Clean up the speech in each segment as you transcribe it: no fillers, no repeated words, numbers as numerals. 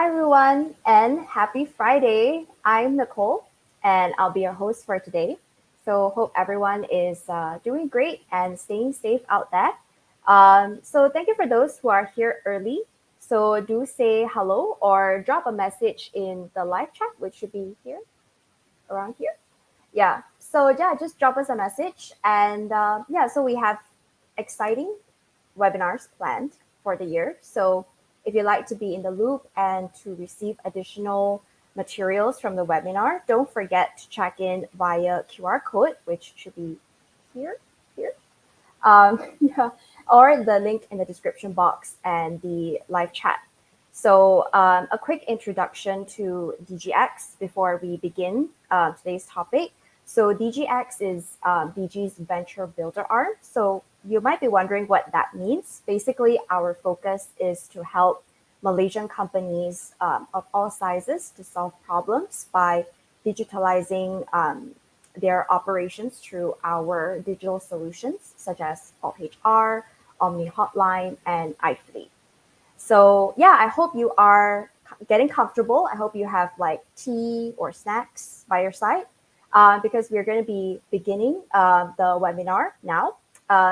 everyone, and happy Friday. I'm Nicole, and I'll be your host for today. So, hope everyone is doing great and staying safe out there. Thank you for those who are here early. So, do say hello or drop a message in the live chat, which should be here, around here. Yeah, just drop us a message. And so we have exciting webinars planned for the year. So if you'd like to be in the loop and to receive additional materials from the webinar, don't forget to check in via QR code, which should be here, yeah, or the link in the description box and the live chat. So a quick introduction to DGX before we begin today's topic. So DGX is Digi's venture builder arm. So you might be wondering what that means. Basically, our focus is to help Malaysian companies of all sizes to solve problems by digitalizing their operations through our digital solutions, such as Alt HR, Omni Hotline, and iFleet. So yeah, I hope you are getting comfortable. I hope you have like tea or snacks by your side because we're going to be beginning the webinar now.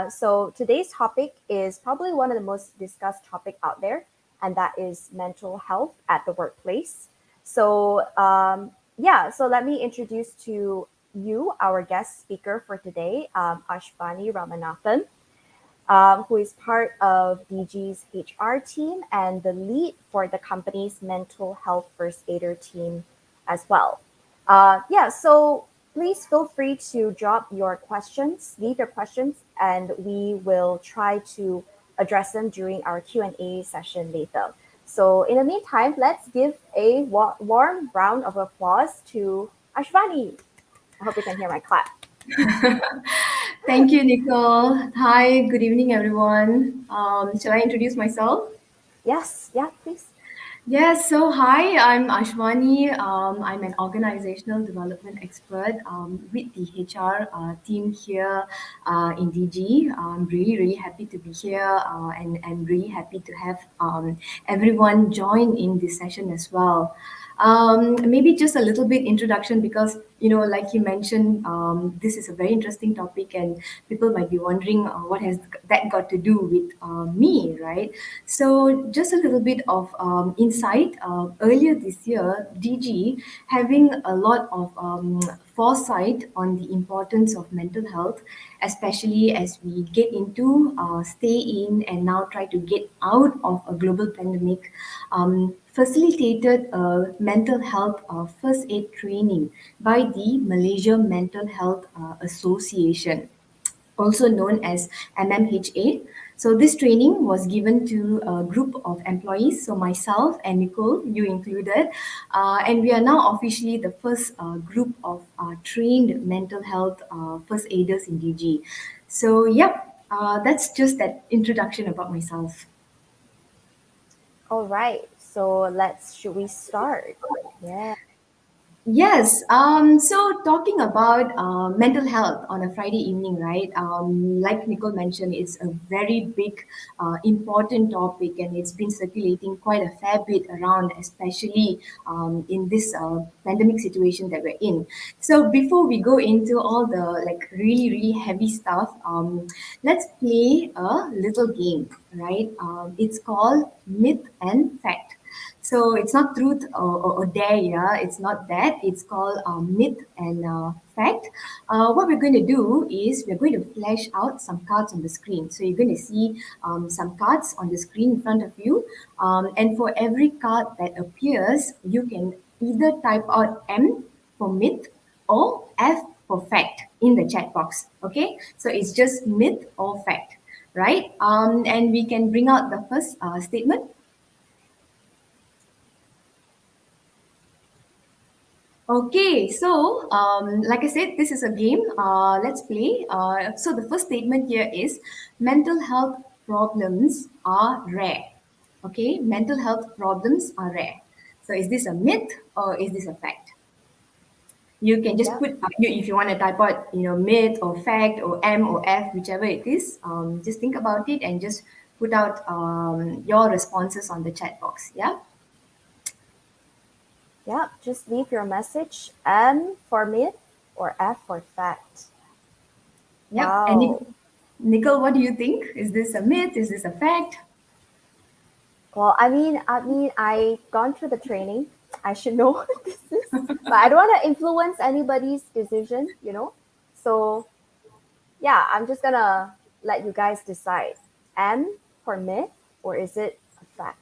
So today's topic is probably one of the most discussed topic out there, and that is mental health at the workplace. So let me introduce to you our guest speaker for today, Ashvaani Ramanathan, who is part of Digi's HR team and the lead for the company's mental health first aider team as well. So please feel free to drop your questions, leave your questions, and we will try to address them during our Q&A session later. So in the meantime, let's give a warm round of applause to Ashvaani. I hope you can hear my clap. Thank you, Nicole. Hi, good evening, everyone. Shall I introduce myself? Yes, yeah, please. Yes, so hi, I'm Ashwani. I'm an organizational development expert with the HR team here in DG. I'm really happy to be here and really happy to have everyone join in this session as well. Maybe just a little bit introduction because, like you mentioned, this is a very interesting topic and people might be wondering what has that got to do with me, right? So just a little bit of insight. Earlier this year, DG having a lot of foresight on the importance of mental health, especially as we get into stay in and now try to get out of a global pandemic, facilitated a mental health first aid training by the Malaysia Mental Health Association, also known as MMHA. So this training was given to a group of employees, so myself and Nicole, you included, and we are now officially the first group of trained mental health first aiders in DG. So that's just that introduction about myself. All right. So should we start? Yeah. Yes. So talking about mental health on a Friday evening, right? Like Nicole mentioned, it's a very big, important topic, and it's been circulating quite a fair bit around, especially in this pandemic situation that we're in. So before we go into all the like really heavy stuff, let's play a little game, right? It's called Myth and Fact. So it's not truth or dare, yeah. It's not that. It's called myth and fact. What we're going to do is we're going to flash out some cards on the screen. So you're going to see some cards on the screen in front of you. And for every card that appears, you can either type out M for myth or F for fact in the chat box. Okay, so it's just myth or fact, right? And we can bring out the first statement. Okay, so like I said, this is a game. Let's play. So the first statement here is mental health problems are rare. Okay, mental health problems are rare. So is this a myth or is this a fact? You can just Yeah. put if you want to type out myth or fact or M or F, whichever it is. Just think about it and just put out your responses on the chat box. Yeah. Yeah, just leave your message M for myth or F for fact. Yep. And Wow. Nicole, what do you think? Is this a myth? Is this a fact? Well, I gone through the training. I should know what this is, but I don't want to influence anybody's decision, you know. So yeah, I'm just gonna let you guys decide. M for myth, or is it a fact?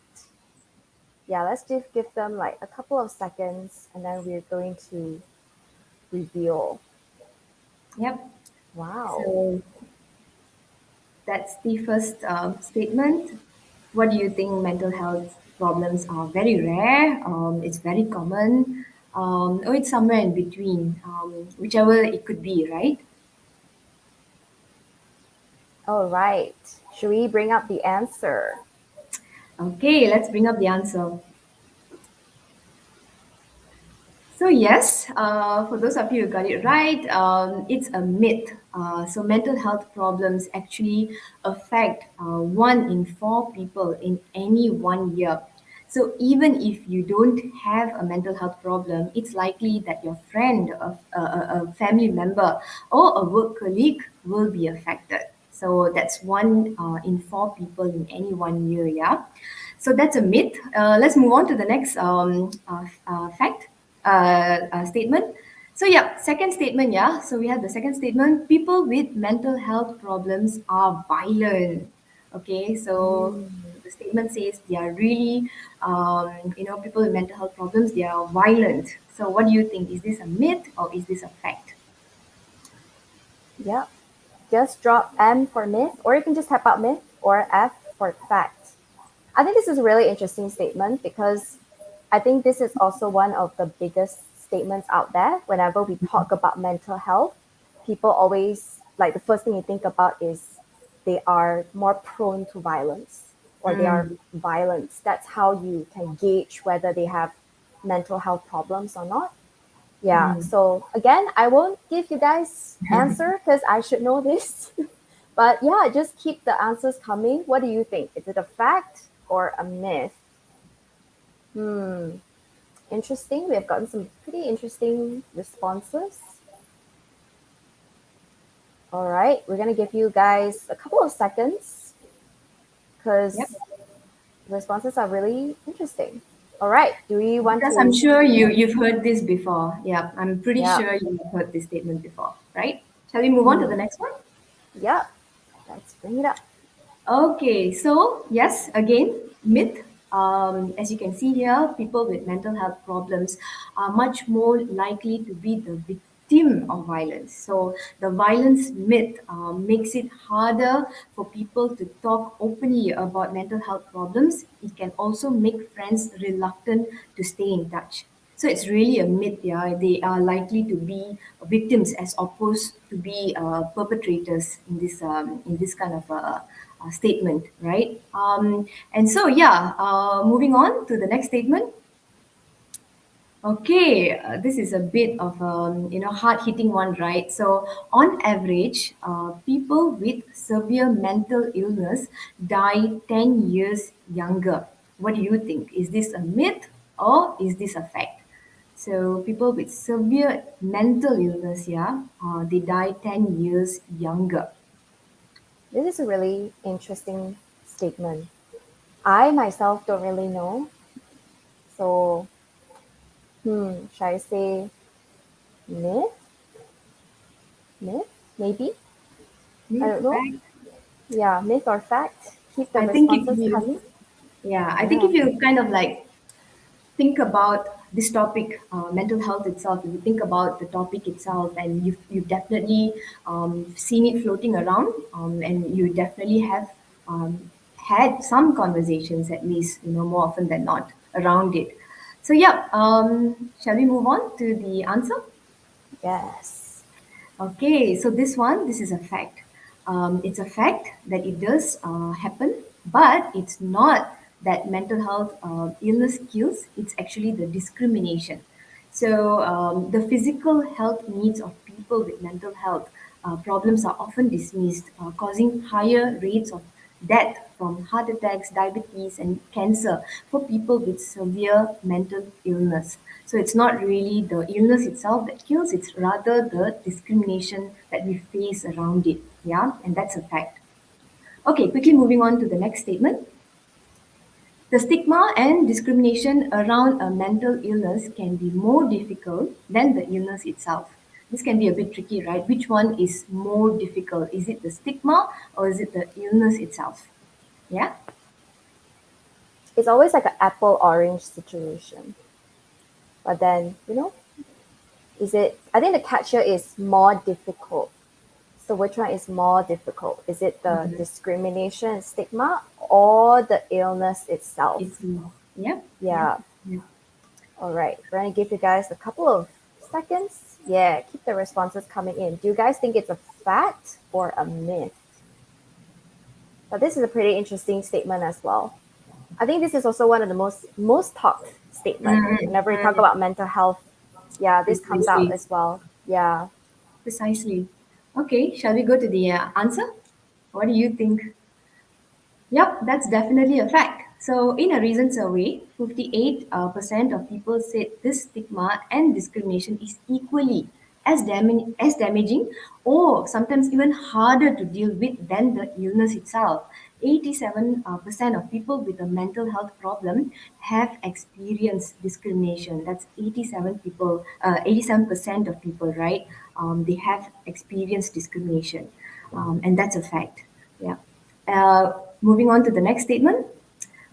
Yeah, let's just give them like a couple of seconds, and then we're going to reveal. Yep. Wow. So that's the first statement. What do you think? Mental health problems are very rare. It's very common. Or it's somewhere in between. Whichever it could be, right? All right. Should we bring up the answer? Okay, let's bring up the answer. So yes, for those of you who got it right, it's a myth. So mental health problems actually affect 1 in 4 people in any 1 year. So even if you don't have a mental health problem, it's likely that your friend, a family member, or a work colleague will be affected. So that's 1 in 4 people in any 1 year. Yeah. So that's a myth. Let's move on to the next fact statement. So yeah, second statement. Yeah, so we have the second statement. People with mental health problems are violent. Okay, so Mm, the statement says they are really, people with mental health problems. They are violent. So what do you think? Is this a myth or is this a fact? yep. Just drop M for myth, or you can just type out myth or F for fact. I think this is a really interesting statement because I think this is also one of the biggest statements out there. Whenever we talk about mental health, people always like the first thing you think about is they are more prone to violence or they are Mm, violent. That's how you can gauge whether they have mental health problems or not. Yeah. mm. So again, I won't give you guys answer because I should know this. But yeah, just keep the answers coming. What do you think? Is it a fact or a myth? Hmm. Interesting. We have gotten some pretty interesting responses. All right. We're gonna give you guys a couple of seconds Yep. because the responses are really interesting. All right. Do we want Because I'm to? sure you've heard this before. Yeah, I'm pretty Yeah. sure you've heard this statement before, right? Shall we move on to the Hmm. next one? Yeah. Let's bring it up. Okay, so yes, again, myth. As you can see here, people with mental health problems are much more likely to be the victim of violence. So, the violence myth makes it harder for people to talk openly about mental health problems. It can also make friends reluctant to stay in touch. So it's really a myth, yeah. They are likely to be victims as opposed to be perpetrators in this kind of statement, right? And so yeah, moving on to the next statement. Okay, this is a bit of hard hitting one, right? So on average, people with severe mental illness die 10 years younger. What do you think? Is this a myth or is this a fact? So people with severe mental illness, yeah, they die 10 years younger. This is a really interesting statement. I myself don't really know. So, should I say myth? Myth? Maybe? I Myth, don't know. fact. Yeah, myth or fact? Keep the I think if responses you coming. Yeah, I think Yeah. if you kind of like think about this topic, mental health itself, if you think about the topic itself, and you've definitely seen it floating around, and you definitely have had some conversations, at least, more often than not, around it. So, yeah, shall we move on to the answer? Yes. Okay, so this is a fact. It's a fact that it does happen, but it's not that mental health illness kills, it's actually the discrimination. So, the physical health needs of people with mental health problems are often dismissed, causing higher rates of death from heart attacks, diabetes, and cancer for people with severe mental illness. So it's not really the illness itself that kills, it's rather the discrimination that we face around it. Yeah, and that's a fact. Okay, quickly moving on to the next statement. The stigma and discrimination around a mental illness can be more difficult than the illness itself. This can be a bit tricky, right? Which one is more difficult? Is it the stigma or is it the illness itself? Yeah? It's always like an apple orange situation. But then, is it, I think the catch here is more difficult. So which one is more difficult? Is it the Mhm. discrimination and stigma or the illness It's itself? more. Yeah, yeah, Yeah. yeah. All right. We're going to give you guys a couple of seconds. Yeah, keep the responses coming in. Do you guys think it's a fact or a myth? But this is a pretty interesting statement as well. I think this is also one of the most talked statement whenever we talk Mm-hmm. about mental health. Yeah, this comes out Precisely. as well. Yeah. Precisely. Okay, shall we go to the answer? What do you think? Yep, that's definitely a fact. So, in a recent survey, 58% of people said this stigma and discrimination is equally as damaging or sometimes even harder to deal with than the illness itself. 87% of people with a mental health problem have experienced discrimination. That's 87 people, 87% of people, right? They have experienced discrimination, and that's a fact. Yeah. Moving on to the next statement.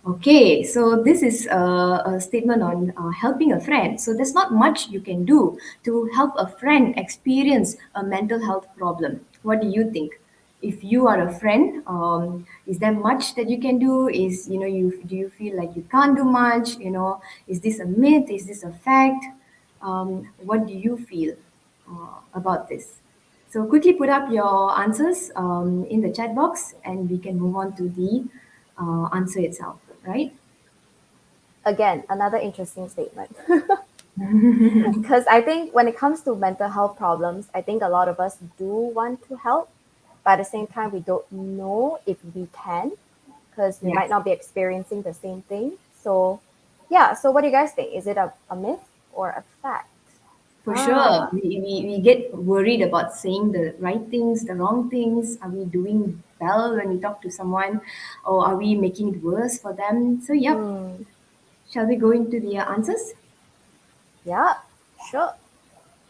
Okay, so this is a statement on helping a friend. So there's not much you can do to help a friend experience a mental health problem. What do you think? If you are a friend, is there much that you can do? Is you do you feel like you can't do much? Is this a myth? Is this a fact? What do you feel about this? So quickly put up your answers in the chat box, and we can move on to the answer itself, right? Again, another interesting statement. Because I think when it comes to mental health problems, I think a lot of us do want to help, but at the same time, we don't know if we can because we might Yes, not be experiencing the same thing. So, yeah. So, what do you guys think? Is it a myth or a fact? for sure. Ah, We get worried about saying the right things, the wrong things. Are we doing well when we talk to someone, or are we making it worse for them? So, yep. hmm. Shall we go into the answers? Yeah, sure.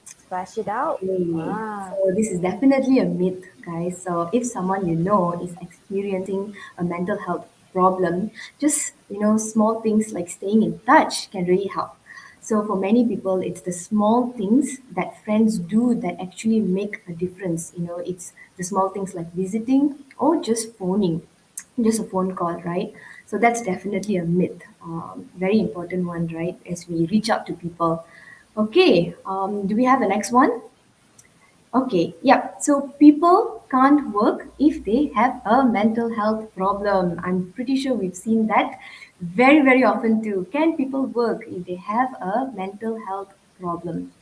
Splash it out. Okay, Ah, so this is definitely a myth, guys. So if someone you know is experiencing a mental health problem, just small things like staying in touch can really help. So for many people, it's the small things that friends do that actually make a difference. It's the small things like visiting or just phoning, just a phone call, right? So that's definitely a myth, very important one, right? As we reach out to people. Okay, do we have the next one? Okay, yeah. So people can't work if they have a mental health problem. I'm pretty sure we've seen that very, very often too. Can people work if they have a mental health problem?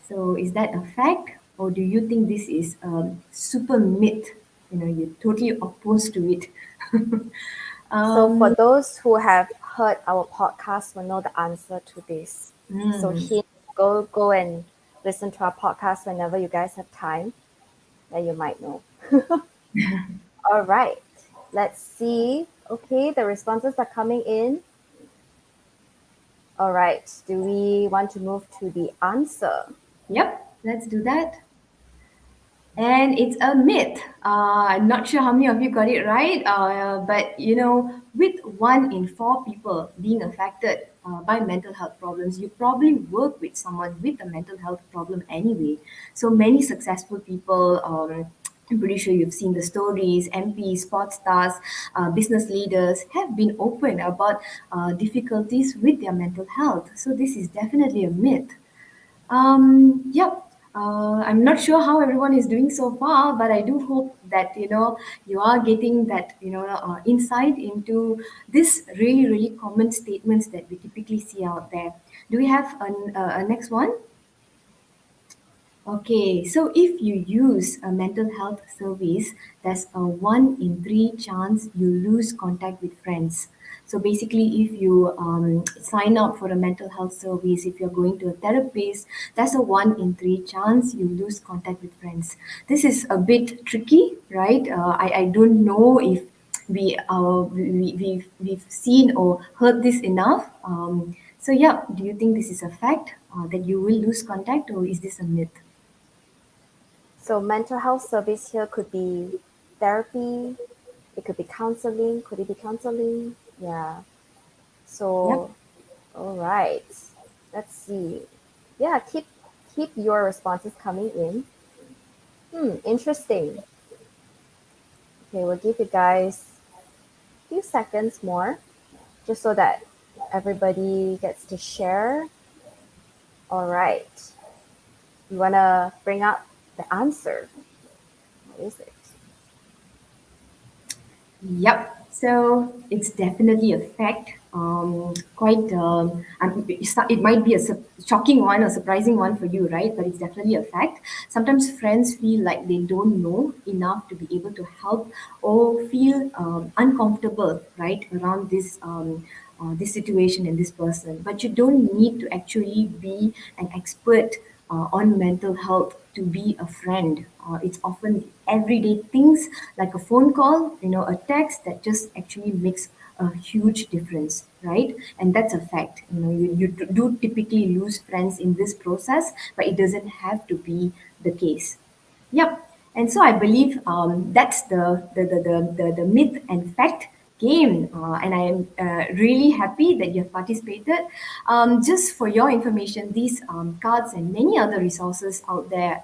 So is that a fact, or do you think this is a super myth? You're totally opposed to it. so for um, those who have heard our podcast will know the answer to this. So hmm. here, go and listen to our podcast whenever you guys have time. Then you might know. All right. Let's see. Okay, the responses are coming in. All right. Do we want to move to the answer? Yep, let's do that. And it's a myth. I'm not sure how many of you got it right, but with 1 in 4 people being affected by mental health problems, you probably work with someone with a mental health problem anyway. So many successful people. I'm pretty sure you've seen the stories. MPs, sports stars, business leaders have been open about difficulties with their mental health. So this is definitely a myth. Yep. I'm not sure how everyone is doing so far, but I do hope that you are getting that insight into this really really common statements that we typically see out there. Do we have a next one? Okay, so if you use a mental health service, there's a 1 in 3 chance you lose contact with friends. So basically, if you sign up for a mental health service, if you're going to a therapist, there's a 1 in 3 chance you lose contact with friends. This is a bit tricky, right? I don't know if we've seen or heard this enough. So yeah, do you think this is a fact that you will lose contact, or is this a myth? So mental health service here could be therapy, it could be counseling. Could it be counseling? Yeah. Yep. So all right. Let's see. Yeah, keep your responses coming in. Interesting. Okay, we'll give you guys a few seconds more just so that everybody gets to share. All right. You want to bring up the answer. What is it? Yep. So it's definitely a fact. Quite, it might be a shocking one or surprising one for you, right? But it's definitely a fact. Sometimes friends feel like they don't know enough to be able to help, or feel uncomfortable, right, around this situation and this person. But you don't need to actually be an expert on mental health to be a friend. It's often everyday things like a phone call, a text that just actually makes a huge difference, right? And that's a fact. You do typically lose friends in this process, but it doesn't have to be the case. Yep. And so I believe that's the myth and fact game. And I am really happy that you have participated. Just for your information, these cards and many other resources out there,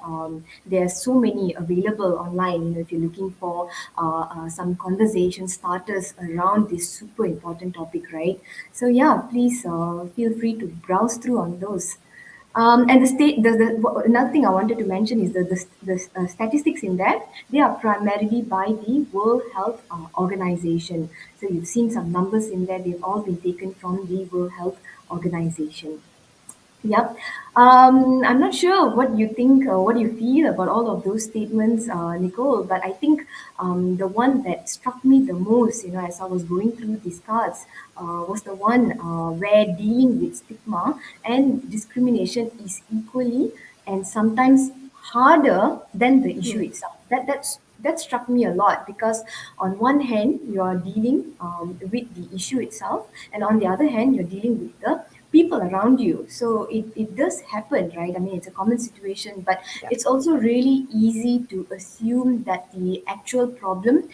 there are so many available online. If you're looking for some conversation starters around this super important topic, right? So yeah, please feel free to browse through on those. And the state, another thing I wanted to mention is the statistics in that they are primarily by the World Health Organization. So you've seen some numbers in there; they've all been taken from the World Health Organization. Yep. I'm not sure what you think, what you feel about all of those statements, Nicole, but I think the one that struck me the most, as I was going through these cards, was the one where dealing with stigma and discrimination is equally and sometimes harder than the issue itself. That struck me a lot because on one hand you are dealing with the issue itself, and on the other hand you're dealing with the people around you. So it does happen, right? I mean, it's a common situation, but Yeah. it's also really easy to assume that the actual problem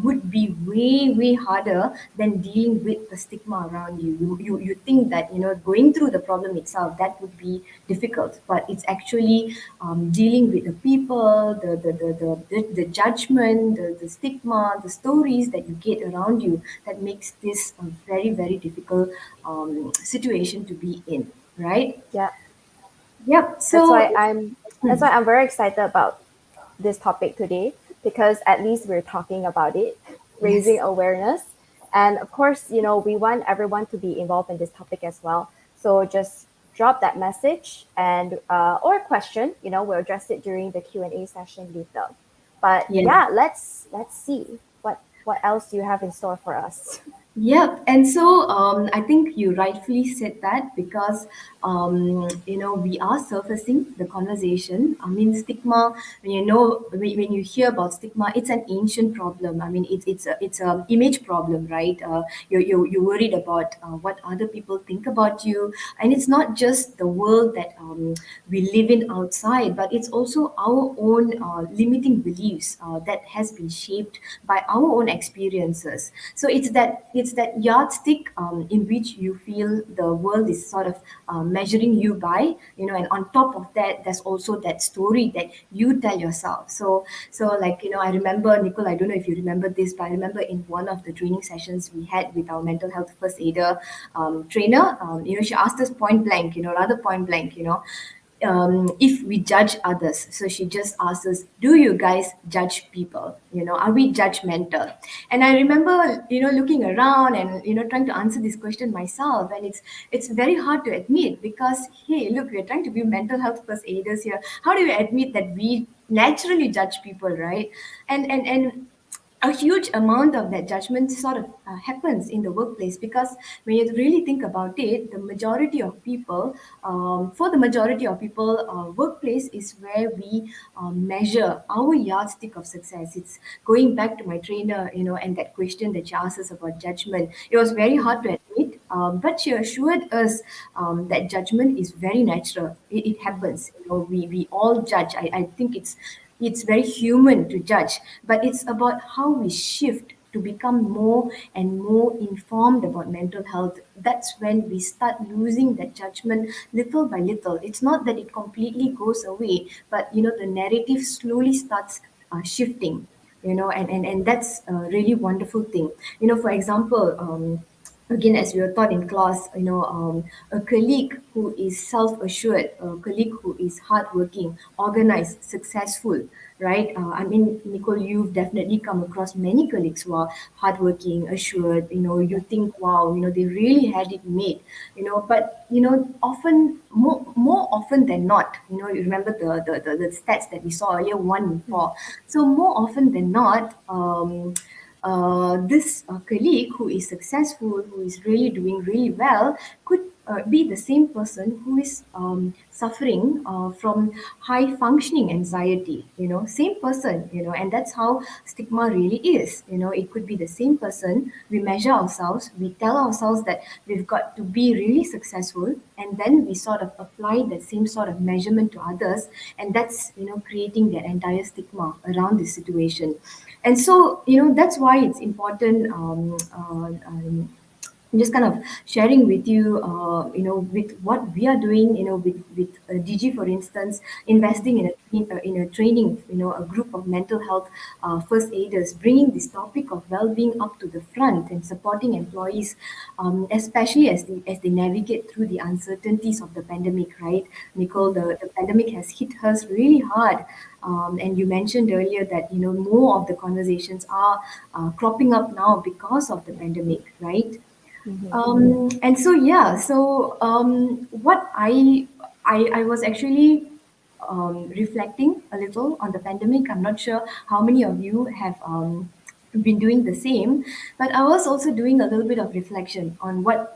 would be way harder than dealing with the stigma around you. You think that going through the problem itself, that would be difficult, but it's actually dealing with the people, the judgment, the stigma, the stories that you get around you, that makes this a very difficult situation to be in, right? Yeah. Yep. That's why So I'm that's why I'm very excited about this topic today because at least we're talking about it, raising yes. awareness. And of course, we want everyone to be involved in this topic as well. So just drop that message and or question, we'll address it during the Q&A session later. But Yeah. yeah, let's see what else do you have in store for us. Yep. And so I think you rightfully said that because, we are surfacing the conversation. I mean, stigma, when you hear about stigma, it's an ancient problem. I mean, it's a image problem, right? You're worried about what other people think about you. And it's not just the world that we live in outside, but it's also our own limiting beliefs that has been shaped by our own experiences. So it's that yardstick in which you feel the world is sort of measuring you by, and on top of that, there's also that story that you tell yourself. So like, I remember, Nicole, I don't know if you remember this, but I remember in one of the training sessions we had with our mental health first aider trainer, she asked us point blank, rather point blank, if we judge others. So she just asks us, do you guys judge people? Are we judgmental? And I remember, looking around and, trying to answer this question myself. And it's very hard to admit because, hey, look, we're trying to be mental health first aiders here. How do we admit that we naturally judge people, right? And a huge amount of that judgment sort of happens in the workplace, because when you really think about it, the majority of people, for the majority of people, workplace is where we measure our yardstick of success. It's going back to my trainer, and that question that she asked us about judgment. It was very hard to admit, but she assured us that judgment is very natural. It happens. We all judge. I think it's very human to judge, but it's about how we shift to become more and more informed about mental health. That's when we start losing that judgment little by little. It's not that it completely goes away, but the narrative slowly starts shifting. And that's a really wonderful thing. For example, again, as we were taught in class, a colleague who is self-assured, a colleague who is hardworking, organized, successful, right? I mean, Nicole, you've definitely come across many colleagues who are hardworking, assured. You think, wow, they really had it made. But often, more often than not, you remember the stats that we saw earlier, 1 in 4. So more often than not, this colleague who is successful, who is really doing really well, could be the same person who is suffering from high functioning anxiety. Same person. And that's how stigma really is. It could be the same person. We measure ourselves, we tell ourselves that we've got to be really successful, and then we sort of apply that same sort of measurement to others, and that's creating that entire stigma around this situation. And so that's why it's important. I'm just kind of sharing with you, with what we are doing, with DG, for instance, investing in a training, a group of mental health first aiders, bringing this topic of well-being up to the front and supporting employees, especially as they navigate through the uncertainties of the pandemic, right? Nicole, the pandemic has hit us really hard. And you mentioned earlier that more of the conversations are cropping up now because of the pandemic, right? And so yeah, so what I was actually reflecting a little on the pandemic. I'm not sure how many of you have been doing the same, but I was also doing a little bit of reflection on what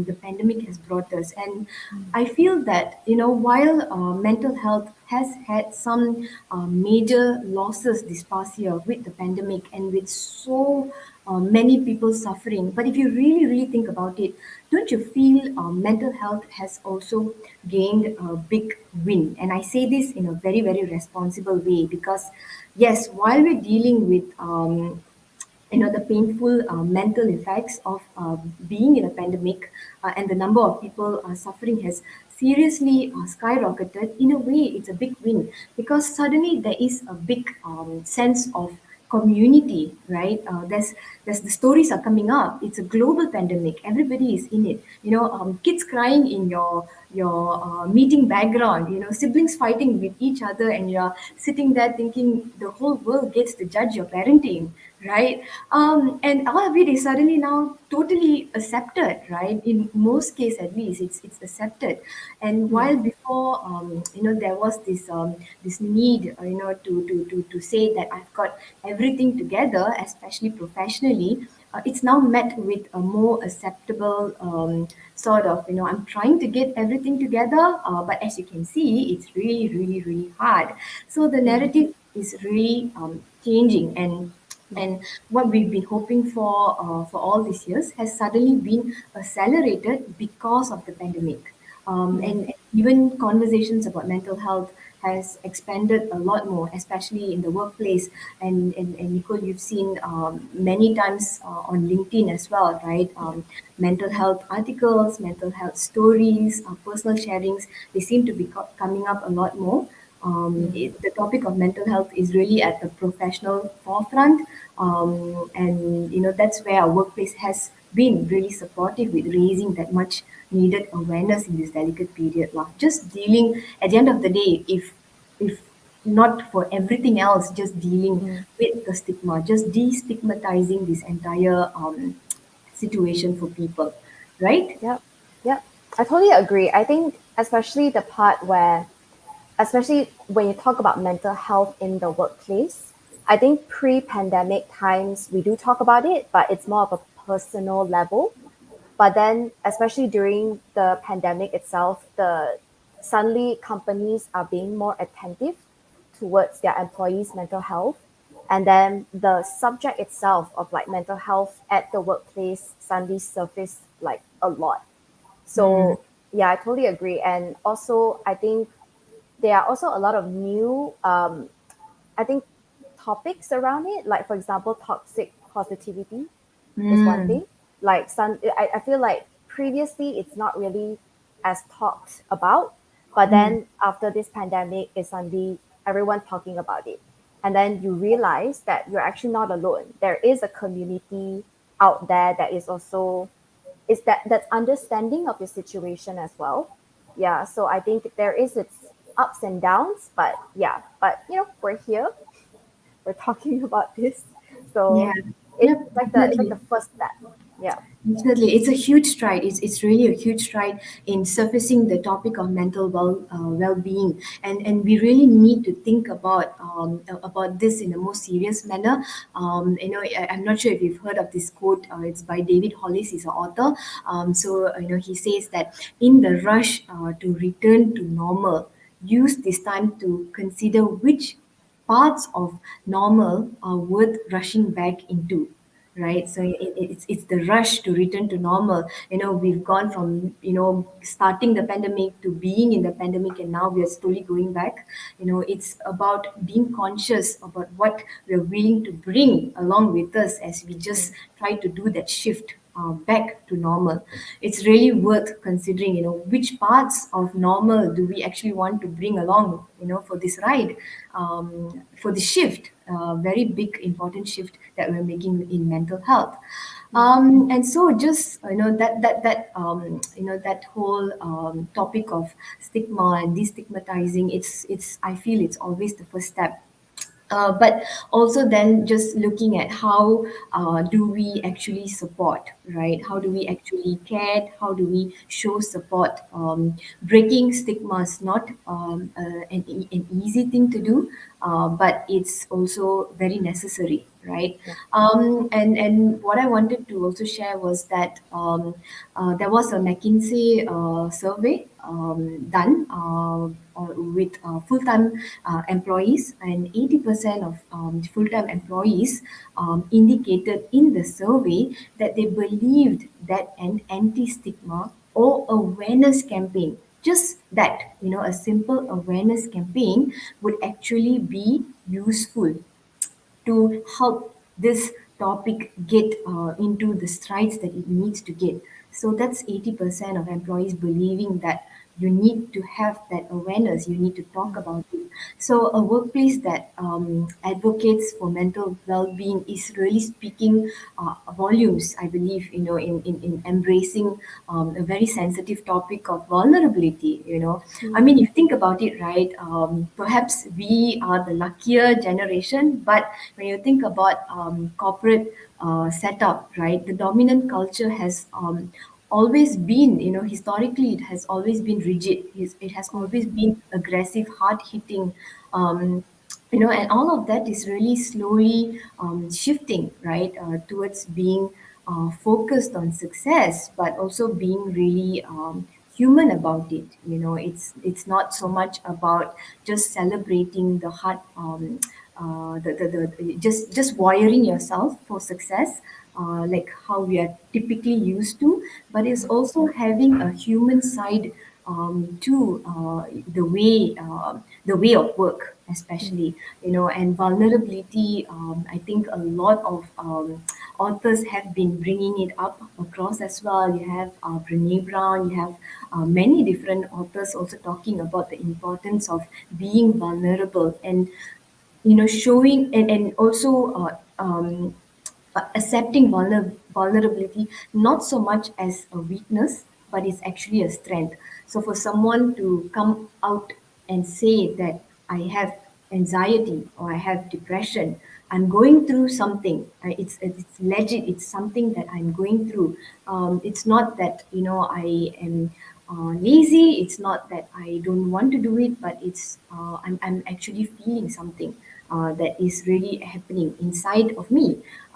the pandemic has brought us. And I feel that while mental health has had some major losses this past year with the pandemic, and with so many people suffering. But if you really, really think about it, don't you feel mental health has also gained a big win? And I say this in a very, very responsible way, because, yes, while we're dealing with the painful mental effects of being in a pandemic, and the number of people suffering has seriously skyrocketed. In a way, it's a big win, because suddenly there is a big sense of community, right? There's the stories are coming up. It's a global pandemic. Everybody is in it. Kids crying in your meeting background. Siblings fighting with each other, and you're sitting there thinking the whole world gets to judge your parenting, right? And all of it is suddenly now totally accepted, right? In most cases, at least, it's accepted. And while before, there was this need, to say that I've got everything together, especially professionally. It's now met with a more acceptable sort of, I'm trying to get everything together, but as you can see, it's really, really, really hard. So the narrative is really changing, and what we've been hoping for all these years has suddenly been accelerated because of the pandemic. And even conversations about mental health has expanded a lot more, especially in the workplace. And Nicole, you've seen many times on LinkedIn as well, right? Mental health articles, mental health stories, personal sharings, they seem to be coming up a lot more. The topic of mental health is really at the professional forefront, and that's where our workplace has been really supportive with raising that much needed awareness in this delicate period lah. Just dealing at the end of the day, if not for everything else, just dealing Mm. with the stigma, just destigmatizing this entire situation for people, right? Yep. Yep. I totally agree. I think especially the part where, especially when you talk about mental health in the workplace, I think pre-pandemic times we do talk about it, but it's more of a personal level. But then, especially during the pandemic itself, the suddenly companies are being more attentive towards their employees' mental health, and then the subject itself of like mental health at the workplace suddenly surfaced like a lot. Mm, So yeah, I totally agree. And also, I think there are also a lot of new, I think, topics around it. Like for example, toxic positivity is one mm, thing. Like I feel like previously it's not really as talked about, but mm, then after this pandemic, it's suddenly everyone talking about it, and then you realize that you're actually not alone. There is a community out there that is also is that's understanding of your situation as well. Yeah, so I think there is its ups and downs, but yeah, but we're here, we're talking about this, yeah, so it's yep, like the definitely. first step. Yeah. Definitely, it's a huge stride. It's really a huge stride in surfacing the topic of mental well-being, and we really need to think about this in a more serious manner. I'm not sure if you've heard of this quote. It's by David Hollis. He's an author. He says that in the rush to return to normal, use this time to consider which parts of normal are worth rushing back into, right? So it's the rush to return to normal. We've gone from starting the pandemic to being in the pandemic, and now we are slowly going back. It's about being conscious about what we're willing to bring along with us as we just Mm, try to do that shift back to normal. It's really worth considering, which parts of normal do we actually want to bring along, for this ride, for the shift, very big, important shift that we're making in mental health. mm, And so just, that whole topic of stigma and destigmatizing, I feel it's always the first step, but also then just looking at how do we actually support, right? How do we actually care? How do we show support? Breaking stigma is not an easy thing to do, but it's also very necessary, right? yeah. And what I wanted to also share was that there was a McKinsey survey done with full-time employees, and 80% of full-time employees indicated in the survey that they believed that an anti-stigma or awareness campaign, just that, a simple awareness campaign would actually be useful to help this topic get into the strides that it needs to get. So that's 80% of employees believing that you need to have that awareness, you need to talk Mm, about it. So a workplace that advocates for mental well-being is really speaking volumes, I believe, in embracing a very sensitive topic of vulnerability. I mm, mean, if you think about it, right, perhaps we are the luckier generation, but when you think about corporate setup, right, the dominant culture has always been, historically, it has always been rigid. It has mm, always been aggressive, hard hitting. Um, and all of that is really slowly shifting, right, towards being focused on success, but also being really human about it. It's not so much about just celebrating the hard, just wiring yourself for success, like how we are typically used to, but it's mm, also having a human side to the way of work, mm, especially, and vulnerability. I think a lot of authors have been bringing it up across as well. You have Brene Brown, you have many different authors also talking about the importance of being vulnerable, and showing, and also accepting vulnerability not so much as a weakness, but it's actually a strength. So for someone to come out and say that I have anxiety or I have depression, I'm going through something. It's legit. It's something that I'm going through. It's not that I am lazy. It's not that I don't want to do it, but I'm actually feeling something that is really happening inside of me.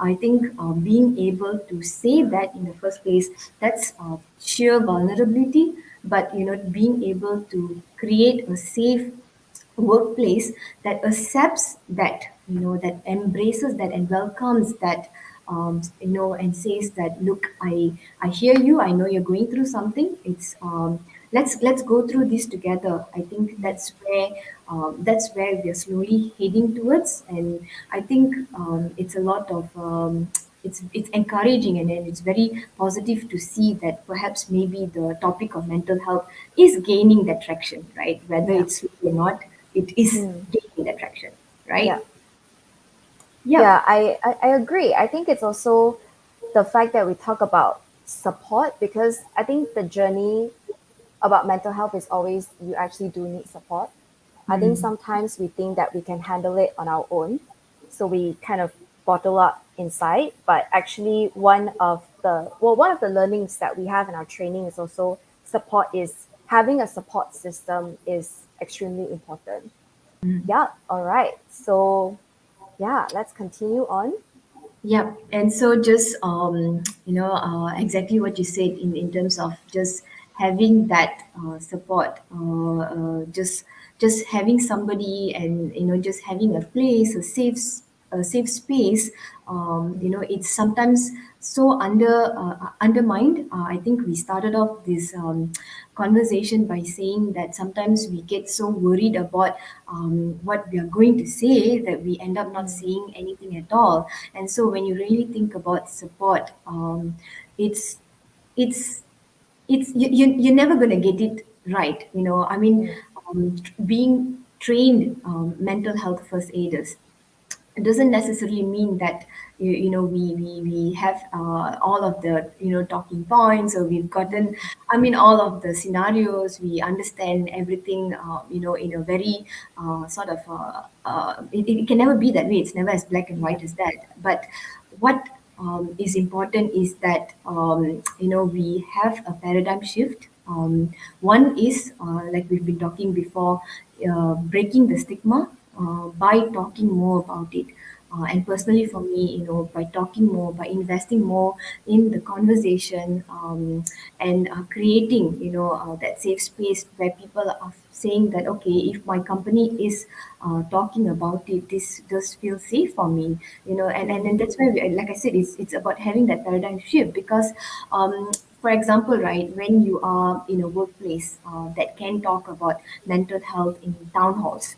I think being able to say that in the first place, that's sheer vulnerability. But being able to create a safe workplace that accepts that, that embraces that and welcomes that, and says that, look, I hear you, I know you're going through something. It's let's go through this together. I think that's where we're slowly heading towards. And I think it's a lot of it's encouraging, and then it's very positive to see that perhaps maybe the topic of mental health is gaining that traction, right? Whether Yeah. it's really or not, it is Mm. gaining that traction, Yeah. right? Yeah. Yeah, I agree. I think it's also the fact that we talk about support, because I think the journey about mental health is always you actually do need support. I think Mm. sometimes we think that we can handle it on our own, so we kind of bottle up inside. But actually, one of the learnings that we have in our training is also support. Is having a support system is extremely important. Yeah. All right. So yeah, let's continue on. Yeah, and so just exactly what you said in terms of just having that support, just having somebody, and just having a place, a safe space. It's sometimes so undermined. I think we started off this conversation by saying that sometimes we get so worried about what we are going to say that we end up not Mm, saying anything at all. And so when you really think about support, it's it's you're never going to get it right. I mean, mm, being trained mental health first aiders, it doesn't necessarily mean that we have all of the talking points, or we've gotten, I mean, all of the scenarios, we understand everything in a very sort of it can never be that way. It's never as black and yeah. white as that. But what is important is that we have a paradigm shift. One is, like we've been talking before, breaking the stigma by talking more about it. And personally, for me, by talking more, by investing more in the conversation, and creating, that safe space where people are saying that, okay, if my company is talking about it, this does feel safe for me, and Mm, then that's where, like I said, it's about having that paradigm shift. Because for example, right, when you are in a workplace that can talk about mental health in town halls,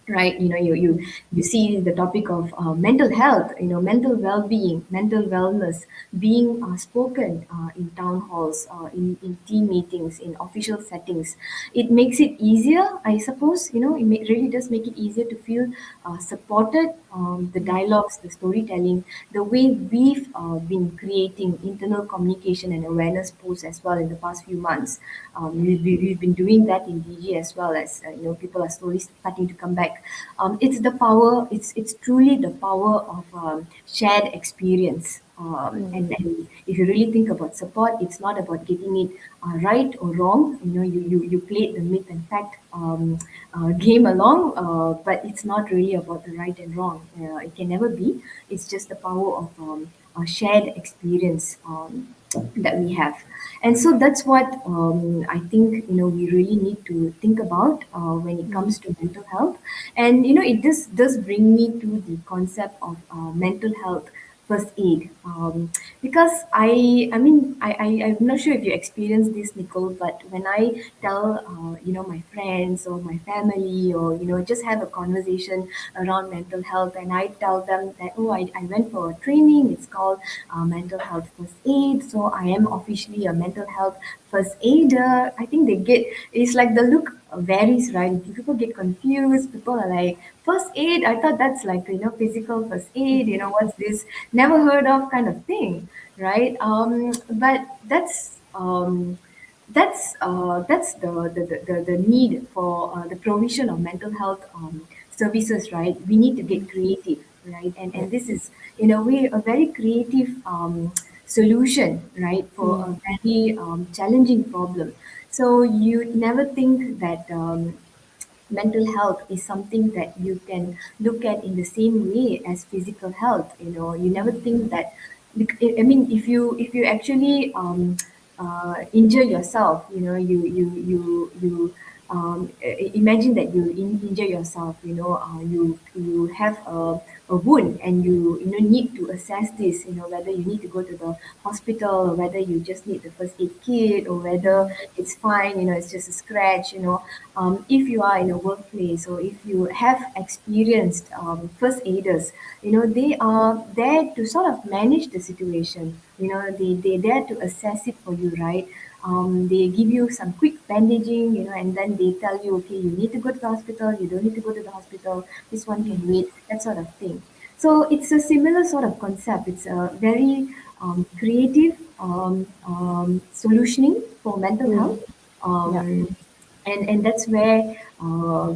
right, mm, you see the topic of mental health, mental well-being, mental wellness being spoken in town halls, in team meetings, in official settings. It makes it easier, I suppose. Really does make it easier to feel supported. The mm, dialogues, the storytelling, the way we've been creating internal communication and awareness posts as well in the past few months. We've been doing that in DG, as well as people are slowly starting to come back. It's the power. It's truly the power of shared experience. mm, And if you really think about support, it's not about getting it right or wrong. You played the myth and fact game along, but it's not really about the right and wrong. It can never be. It's just the power of a shared experience that we have. And so that's what I think we really need to think about when it mm, comes to mental health. And it just does bring me to the concept of mental health first aid. Because I'm not sure if you experienced this, Nicole, but when I tell my friends or my family, or just have a conversation around mental health, and I tell them that, oh, I went for a training, it's called mental health first aid, so I am officially a mental health first aider. I think they get, it's like the look varies, right? People get confused. People are like, first aid, I thought that's like physical first aid, what's this, never heard of kind of thing, right? But that's that's the need for the provision of mental health services, right? We need to get creative, right? Yeah. And this is in a way a very creative solution, right, for a Mm. very challenging problem. So you never think that mental health is something that you can look at in the same way as physical health. You never Mm. think that. I mean, if you actually injure yourself, imagine that you injure yourself. You have a wound, and you need to assess this. Whether you need to go to the hospital, or whether you just need the first aid kit, or whether Mm. it's fine. It's just a scratch. If you are in a workplace, or if you have experienced first aiders, they are there to sort of manage the situation. They're there to assess it for you, right? They give you some quick bandaging, and then they tell you, okay, you need to go to the hospital, you don't need to go to the hospital, this one can Mm. wait, that sort of thing. So it's a similar sort of concept. It's a very creative solutioning for mental health. Mm. Yeah. Um, and that's where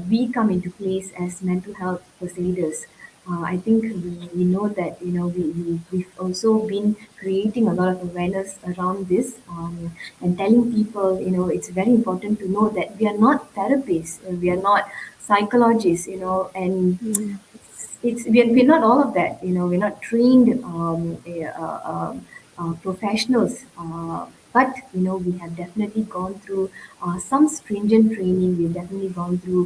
we come into place as mental health first aiders. I think we know that we've also been creating a lot of awareness around this, and telling people, it's very important to know that we are not therapists, we are not psychologists, and Mm. we're not all of that. We're not trained professionals, but we have definitely gone through some stringent training. We've definitely gone through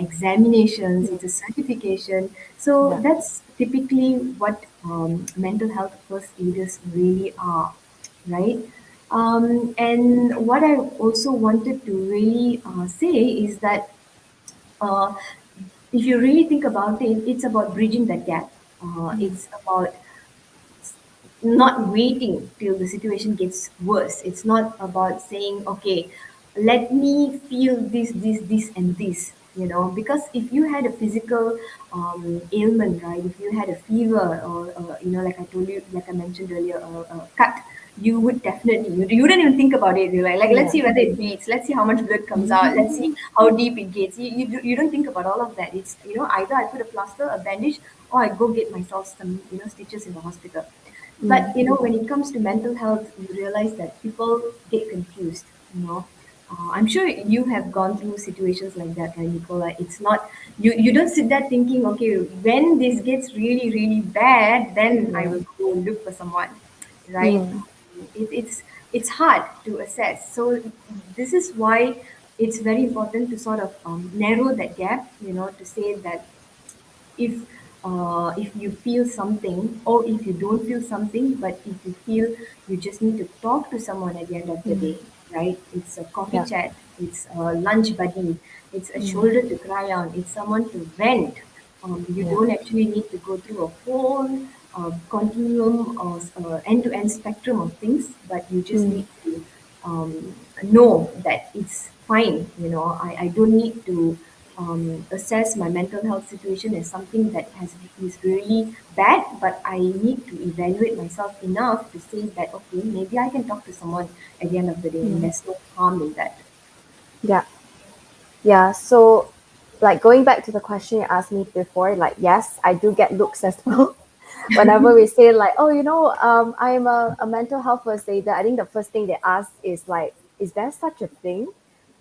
examinations. Mm. It's a certification. So Yeah. that's typically what mental health first aiders really are, right? And what I also wanted to really say is that uh, if you really think about it, it's about bridging that gap. Mm. It's about not waiting till the situation gets worse. It's not about saying, okay, let me feel this, and this. Because if you had a physical ailment, right? If you had a fever, or like I told you, like I mentioned earlier, a cut, you would definitely, you wouldn't even think about it. You're like, let's Yeah. see whether it bleeds. Let's see how much blood comes out. Let's see how deep it gets. You don't think about all of that. It's, either I put a plaster, a bandage, or I go get myself some, stitches in the hospital. Mm. But when it comes to mental health, you realize that people get confused. I'm sure you have gone through situations like that, right, Nicola? It's not, you don't sit there thinking, okay, when this gets really really bad, then I Yeah. will go look for someone, right? Mm. It's hard to assess. So this is why it's very important to sort of narrow that gap. To say that if you feel something, or if you don't feel something, but if you feel you just need to talk to someone at the end of the Mm. day, right? It's a coffee Yeah. chat, it's a lunch buddy, it's a Mm. shoulder to cry on, it's someone to vent. You Yeah. don't actually need to go through a whole continuum or end-to-end spectrum of things, but you just Mm. need to know that it's fine. I don't need to assess my mental health situation as something that is really bad, but I need to evaluate myself enough to say that, okay, maybe I can talk to someone at the end of the day, and Mm. there's no harm in that. Yeah. Yeah. So, like going back to the question you asked me before, like yes, I do get looks as well. Whenever we say like, oh, I'm a mental health first aider, I think the first thing they ask is like, is there such a thing?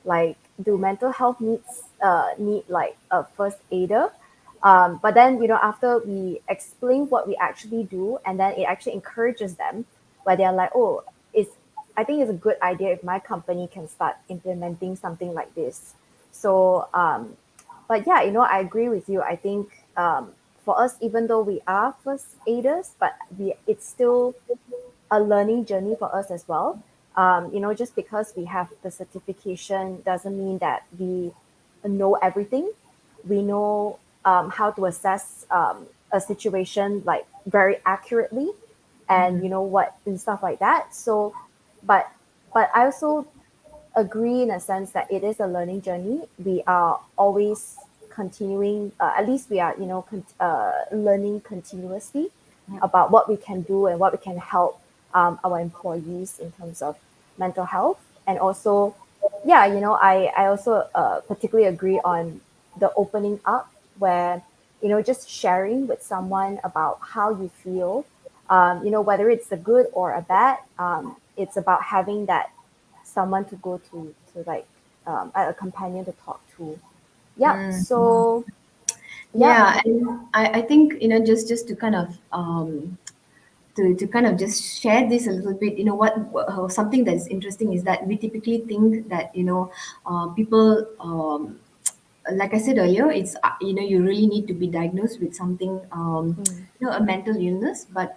Like, do mental health needs need like a first aider? But then after we explain what we actually do, and then it actually encourages them, where they're like, oh, it's I think it's a good idea if my company can start implementing something like this. So, but yeah, I agree with you. I think for us, even though we are first aiders, but it's still a learning journey for us as well. Just because we have the certification doesn't mean that we know everything. We know how to assess a situation like very accurately, and what and stuff like that. So, but I also agree in a sense that it is a learning journey. We are always continuing, at least we are, learning continuously Yeah. about what we can do and what we can help our employees in terms of mental health. And also, yeah, I also particularly agree on the opening up where, just sharing with someone about how you feel, whether it's a good or a bad, it's about having that someone to go to like a companion to talk to. Yep. So, yep. Yeah, and I think just to kind of to kind of just share this a little bit, something that's interesting is that we typically think that people, like I said earlier, it's you really need to be diagnosed with something, Mm, a mental illness. But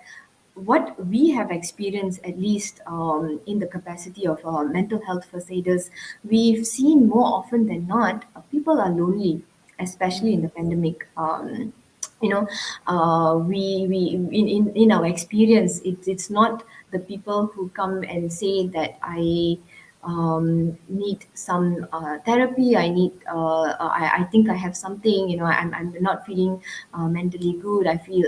what we have experienced, at least in the capacity of mental health first aiders, we've seen more often than not, people are lonely, especially in the pandemic. You know, we in our experience, it's not the people who come and say that I need some therapy. I need. I think I have something. I'm not feeling mentally good. I mm, feel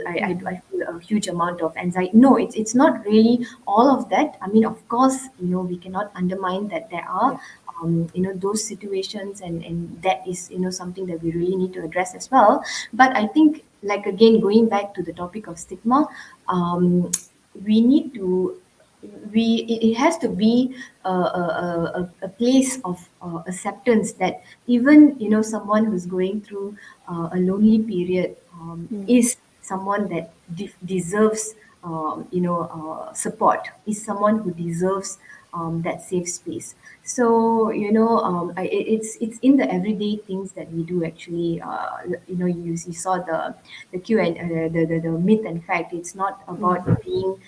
a huge amount of anxiety. No, it's not really all of that. I mean, of course, we cannot undermine that there are yeah. those situations, and that is something that we really need to address as well. But I think, like, again, going back to the topic of stigma, um, we need to it has to be a place of acceptance that even someone who's going through a lonely period Mm, is someone that deserves support, is someone who deserves that safe space. So it's in the everyday things that we do, actually. You saw the Q and the myth and fact. It's not about mm, being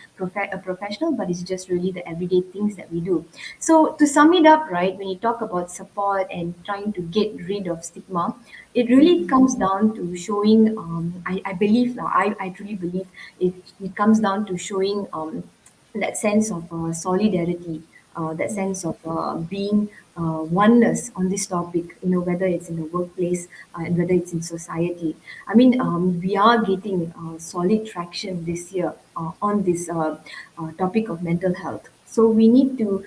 a professional, but it's just really the everyday things that we do. So to sum it up, right, when you talk about support and trying to get rid of stigma, it really mm, comes down to showing. I believe, I truly believe it comes down to showing that sense of solidarity, that mm, sense of being oneness on this topic, whether it's in the workplace and whether it's in society. I mean, we are getting solid traction this year on this topic of mental health. So we need to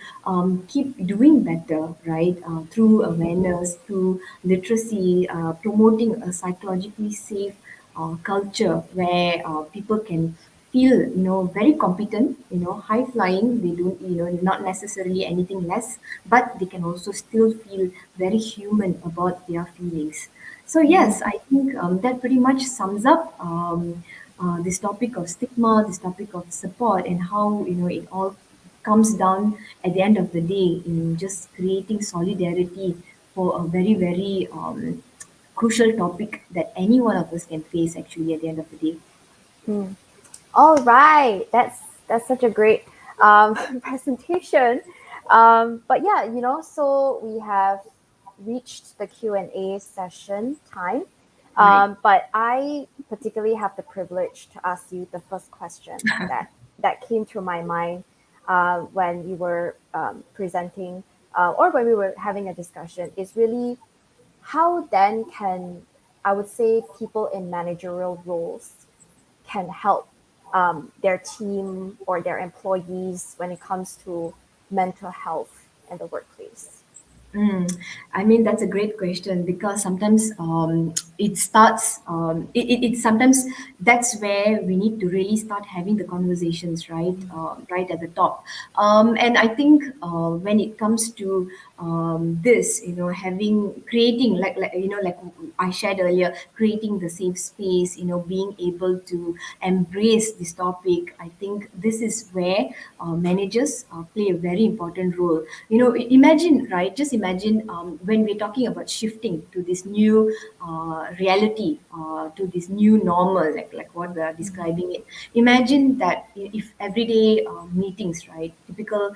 keep doing better, right? Through awareness, through literacy, promoting a psychologically safe culture where people can feel very competent, high flying. They don't, not necessarily anything less, but they can also still feel very human about their feelings. So mm, yes, I think that pretty much sums up this topic of stigma, this topic of support, and how it all comes down at the end of the day in just creating solidarity for a very, very crucial topic that any one of us can face, actually, at the end of the day. mm. All right, that's such a great presentation. But yeah, so we have reached the Q&A session time. Right. But I particularly have the privilege to ask you the first question that came to my mind when you were presenting or when we were having a discussion is really how then can, I would say, people in managerial roles can help their team or their employees when it comes to mental health in the workplace? Mm, I mean, that's a great question, because sometimes it starts, sometimes that's where we need to really start having the conversations, right? Right at the top. And I think when it comes to this, creating, like I shared earlier, creating the safe space, being able to embrace this topic, I think this is where managers play a very important role. Imagine, right? Just imagine, when we're talking about shifting to this new reality, to this new normal, like what we are describing it. Imagine that if everyday meetings, right, typical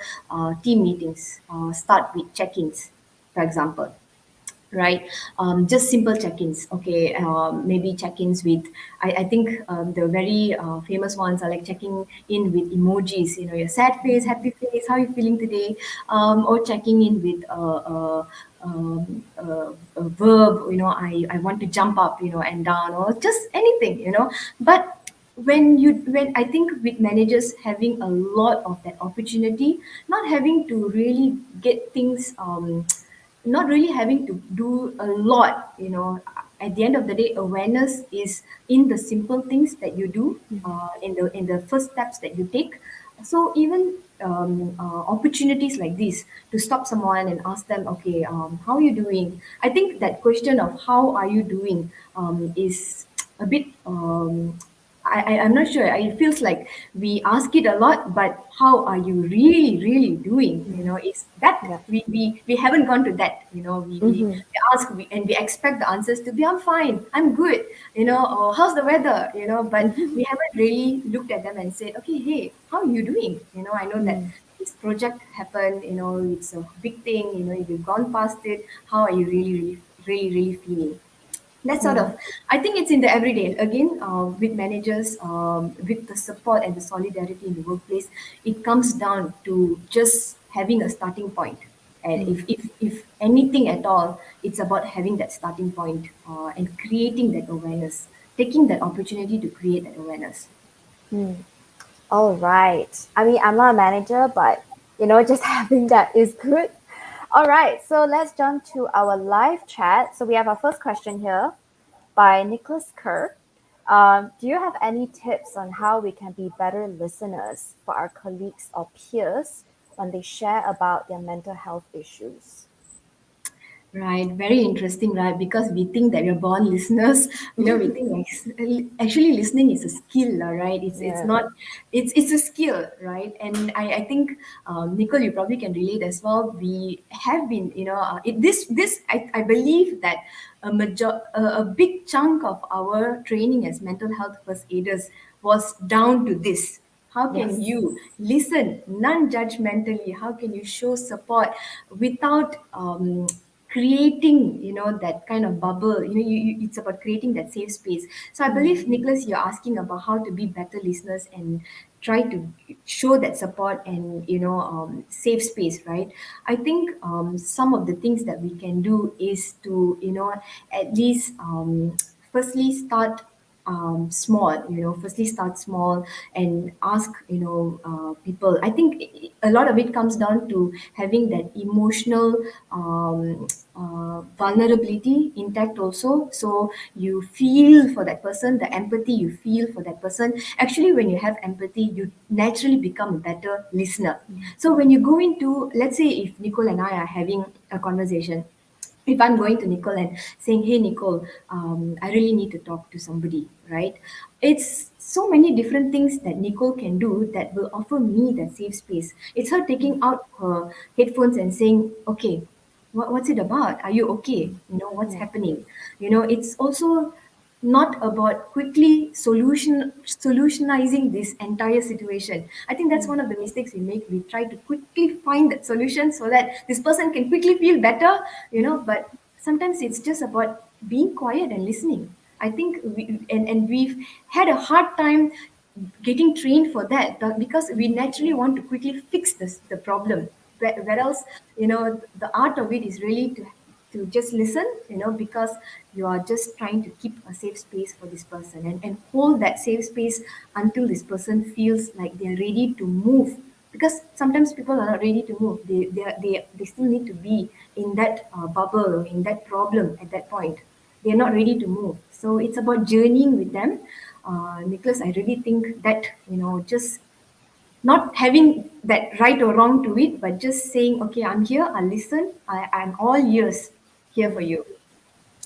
team meetings, start with check-ins, for example, right? Just simple check-ins. Okay, maybe check-ins with, I think the very famous ones are like checking in with emojis, your sad face, happy face, how are you feeling today? Or checking in with a verb, I want to jump up, and down, or just anything. But when I think with managers having a lot of that opportunity, not having to really get things, not really having to do a lot, at the end of the day, awareness is in the simple things that you do, in the first steps that you take. So even opportunities like this to stop someone and ask them, okay, how are you doing? I think that question of how are you doing is a bit I'm not sure. It feels like we ask it a lot, but how are you really, really doing? Is that Yeah. we haven't gone to that. Mm-hmm. We ask and we expect the answers to be, I'm fine, I'm good. Or how's the weather? But we haven't really looked at them and said, okay, hey, how are you doing? I know that Mm. this project happened. It's a big thing. You've gone past it. How are you really, really, really, really feeling? That sort Mm. of, I think it's in the everyday again, with managers, with the support and the solidarity in the workplace. It comes down to just having a starting point, and Mm. if anything at all, it's about having that starting point, and creating that awareness, taking that opportunity to create that awareness. Mm. All right. I mean, I'm not a manager, but just having that is good. All right. So let's jump to our live chat. So we have our first question here by Nicholas Kerr. Do you have any tips on how we can be better listeners for our colleagues or peers when they share about their mental health issues? Right, very interesting, right? Because we think that we're born listeners. We think like actually listening is a skill, right? It's Yeah. not, it's a skill, right? And I think, Nicole, you probably can relate as well. We have been, this I believe that a big chunk of our training as mental health first aiders was down to this. How can Yes. you listen non-judgmentally? How can you show support without creating, that kind of bubble? It's about creating that safe space. So I Mm. believe, Nicholas, you're asking about how to be better listeners and try to show that support and, safe space, right? I think some of the things that we can do is to, at least, firstly start small. Firstly start small and ask, people. I think a lot of it comes down to having that emotional vulnerability intact also. So you feel for that person, the empathy you feel for that person. Actually, when you have empathy, you naturally become a better listener. Mm. So when you go into, let's say if Nicole and I are having a conversation, if I'm going to Nicole and saying, hey, Nicole, I really need to talk to somebody, right? It's so many different things that Nicole can do that will offer me that safe space. It's her taking out her headphones and saying, okay, what's it about? Are you okay? What's Yeah. happening? It's also not about quickly solutionizing this entire situation. I think that's Mm. one of the mistakes we make. We try to quickly find that solution so that this person can quickly feel better, but sometimes it's just about being quiet and listening. I think and we've had a hard time getting trained for that, but because we naturally want to quickly fix the problem. Whereas, the art of it is really to just listen, because you are just trying to keep a safe space for this person, and hold that safe space until this person feels like they're ready to move. Because sometimes people are not ready to move. They still need to be in that bubble or in that problem at that point. They're not ready to move. So it's about journeying with them. Nicholas, I really think that, just not having that right or wrong to it, but just saying, okay, I'm here, I'll listen, I'm all ears here for Mm. you.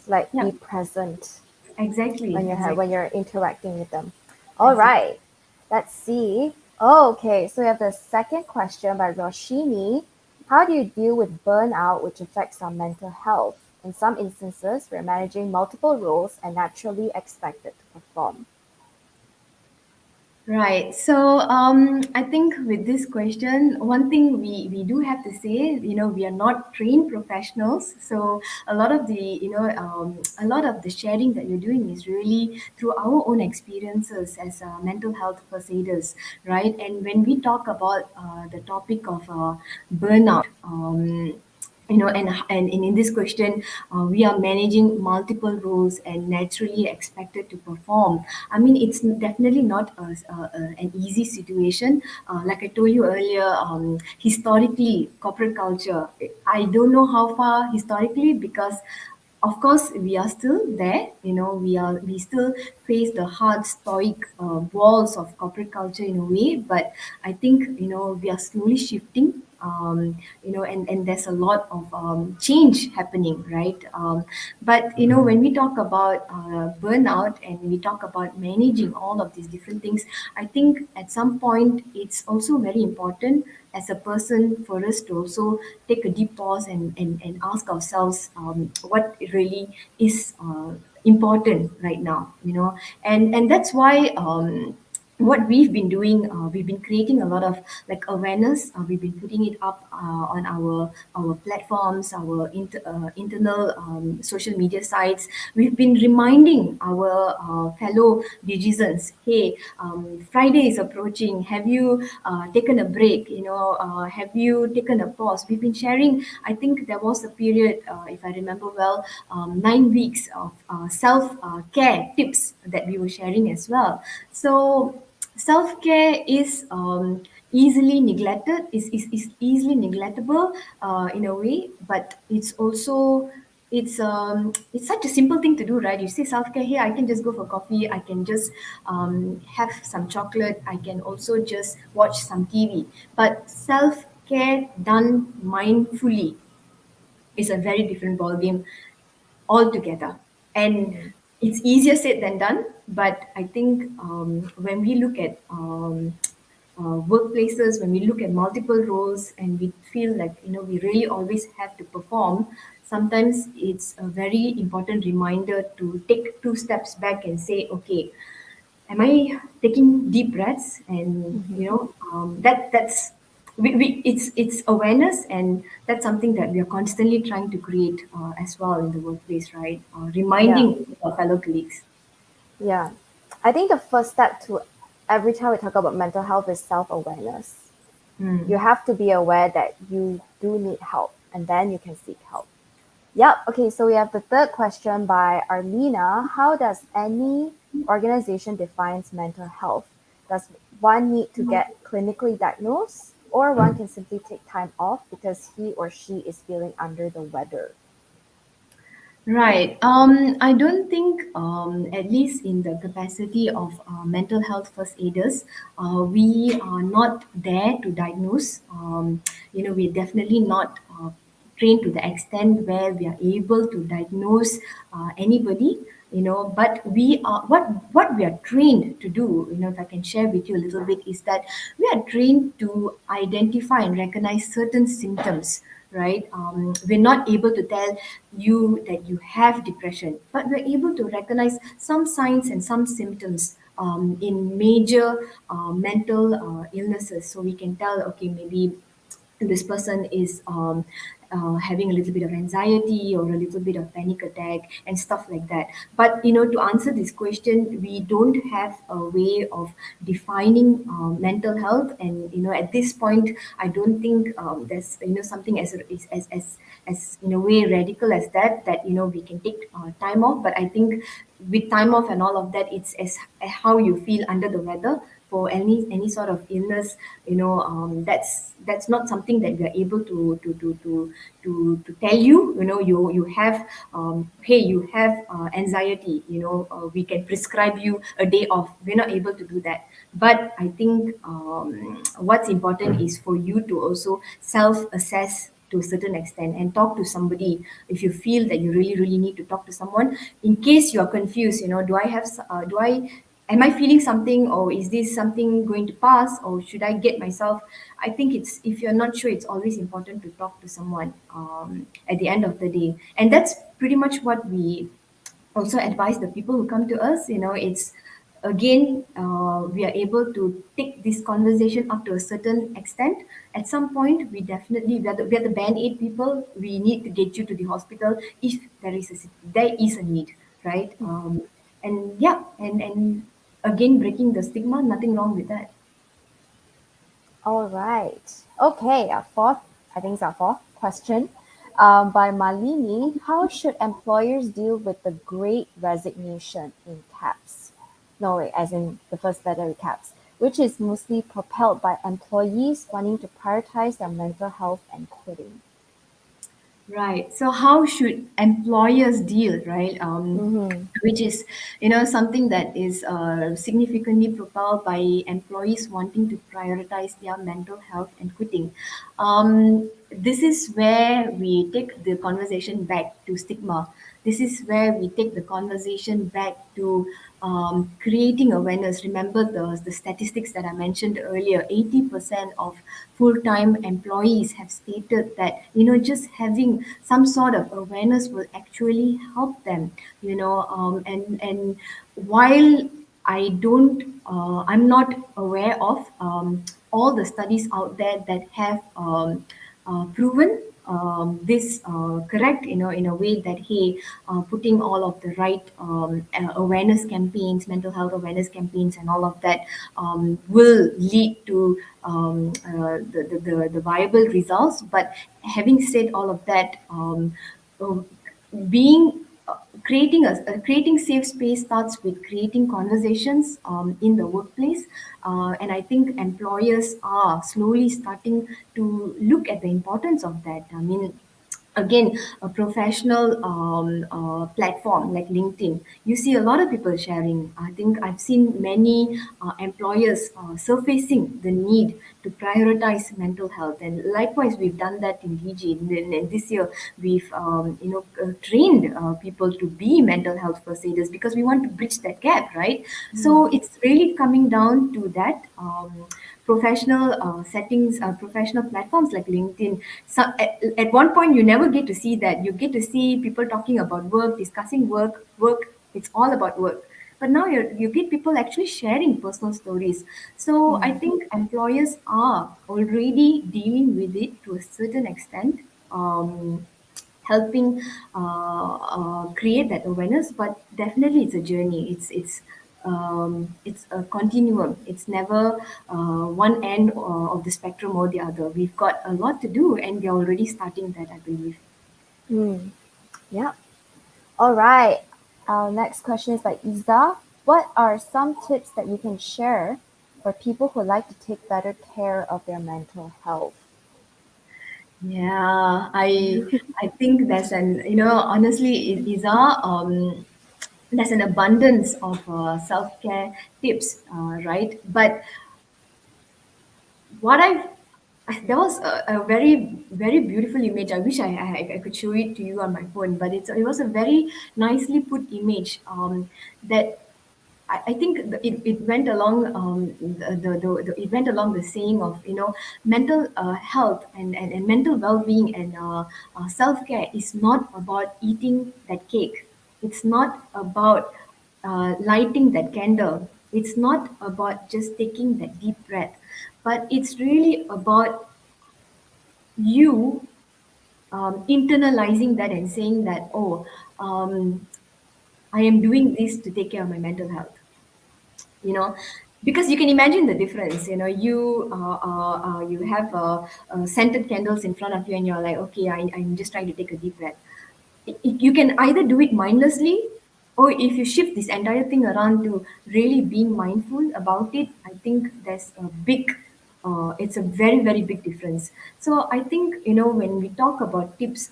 Like Yeah, be present exactly, when exactly, you're interacting with them. All exactly. right. Let's see. Oh, okay. So we have the second question by Roshini. How do you deal with burnout, which affects our mental health? In some instances, we're managing multiple roles and naturally expected to perform. Right. So I think with this question, one thing we do have to say, we are not trained professionals. So a lot of a lot of the sharing that we're doing is really through our own experiences as mental health first aiders, right? And when we talk about the topic of burnout, and in this question, we are managing multiple roles and naturally expected to perform. I mean, it's definitely not an easy situation. Like I told you earlier, historically corporate culture, I don't know how far historically, because of course we are still there. We still face the hard stoic walls of corporate culture in a way, but I think we are slowly shifting. And there's a lot of change happening, right? But when we talk about burnout and we talk about managing all of these different things, I think at some point it's also very important as a person for us to also take a deep pause and ask ourselves what really is important right now, and that's why what we've been doing, we've been creating a lot of like awareness. We've been putting it up on our platforms, our internal social media sites. We've been reminding our fellow Digizens, hey, Friday is approaching. Have you taken a break? Have you taken a pause? We've been sharing. I think there was a period, if I remember well, 9 weeks of self care tips that we were sharing as well. So self care is easily neglected, is easily neglectable in a way, but it's such a simple thing to do, right? You say self care, here I can just go for coffee, I can just have some chocolate, I can also just watch some TV. But self care done mindfully is a very different ballgame altogether. And Mm. it's easier said than done. But I think when we look at workplaces, when we look at multiple roles and we feel like, we really always have to perform, sometimes it's a very important reminder to take two steps back and say, okay, am I taking deep breaths? And Mhm. it's awareness, and that's something that we are constantly trying to create as well in the workplace, right? Yeah. Reminding our fellow colleagues. Yeah. I think the first step to every time we talk about mental health is self awareness. You Mm. have to be aware that you do need help and then you can seek help. Yep. Okay. So we have the third question by Arlena. How does any organization defines mental health? Does one need to get clinically diagnosed or one can simply take time off because he or she is feeling under the weather? Right. I don't think, at least in the capacity of mental health first aiders, we are not there to diagnose. We're definitely not trained to the extent where we are able to diagnose anybody. But we are what we are trained to do. If I can share with you a little bit, is that we are trained to identify and recognize certain symptoms, right? We're not able to tell you that you have depression, but we're able to recognize some signs and some symptoms in major mental illnesses. So we can tell, okay, maybe this person is having a little bit of anxiety or a little bit of panic attack and stuff like that. But to answer this question, we don't have a way of defining mental health. And at this point, I don't think there's something as in a way radical as that we can take time off. But I think with time off and all of that, it's as how you feel under the weather. For any sort of illness, that's not something that we are able to tell you. You have hey, you have anxiety, we can prescribe you a day off. We're not able to do that. But I think what's important is for you to also self assess to a certain extent and talk to somebody if you feel that you really really need to talk to someone. In case you are confused, do I am I feeling something, or is this something going to pass, or should I get myself? I think it's, if you're not sure, it's always important to talk to someone at the end of the day. And that's pretty much what we also advise the people who come to us. It's again, we are able to take this conversation up to a certain extent. At some point, we are the band aid people. We need to get you to the hospital if there is a need, right? And yeah, and again, breaking the stigma, nothing wrong with that. All right. Okay. Our fourth, I think it's our fourth question. By Malini, how should employers deal with the great resignation in caps? No, wait, as in the first letter caps, which is mostly propelled by employees wanting to prioritize their mental health and quitting. Right. So how should employers deal, right? Mm-hmm. Which is, something that is significantly propelled by employees wanting to prioritize their mental health and quitting. This is where we take the conversation back to stigma. This is where we take the conversation back to creating awareness. Remember the statistics that I mentioned earlier. 80% of full-time employees have stated that just having some sort of awareness will actually help them. And while I'm not aware of all the studies out there that have proven this correct, in a way that, hey, putting all of the right awareness campaigns, mental health awareness campaigns, and all of that will lead to the viable results. But having said all of that, uh, being creating safe space starts with creating conversations in the workplace, and I think employers are slowly starting to look at the importance of that. I mean, again, a professional platform like LinkedIn, you see a lot of people sharing. I think I've seen many employers surfacing the need to prioritize mental health, and likewise we've done that in DG. And this year we've trained people to be mental health first aiders because we want to bridge that gap, right? So it's really coming down to that. Professional settings, professional platforms like LinkedIn. So at one point, you never get to see that. You get to see people talking about work, discussing work. It's all about work. But now you get people actually sharing personal stories. So I think employers are already dealing with it to a certain extent. Helping create that awareness, but definitely it's a journey. It's a continuum. It's never one end of the spectrum or the other. We've got a lot to do, and we're already starting that, I believe. Mm. Yeah. All right. Our next question is by Iza. What are some tips that you can share for people who like to take better care of their mental health? Yeah, I think there's honestly, there's an abundance of self care tips, right? But what there was a very beautiful image. I wish I could show it to you on my phone, but it was a very nicely put image that I think it went along it went along the saying of mental health and mental well-being and self-care is not about eating that cake. It's not about lighting that candle. It's not about just taking that deep breath, but it's really about you internalizing that and saying that, oh, I am doing this to take care of my mental health. you know because you can imagine the difference. You have scented candles in front of you and you're like, okay, I'm just trying to take a deep breath. You can either do it mindlessly, or if you shift this entire thing around to really being mindful about it, I think there's a big it's a very very big difference. So I think, when we talk about tips,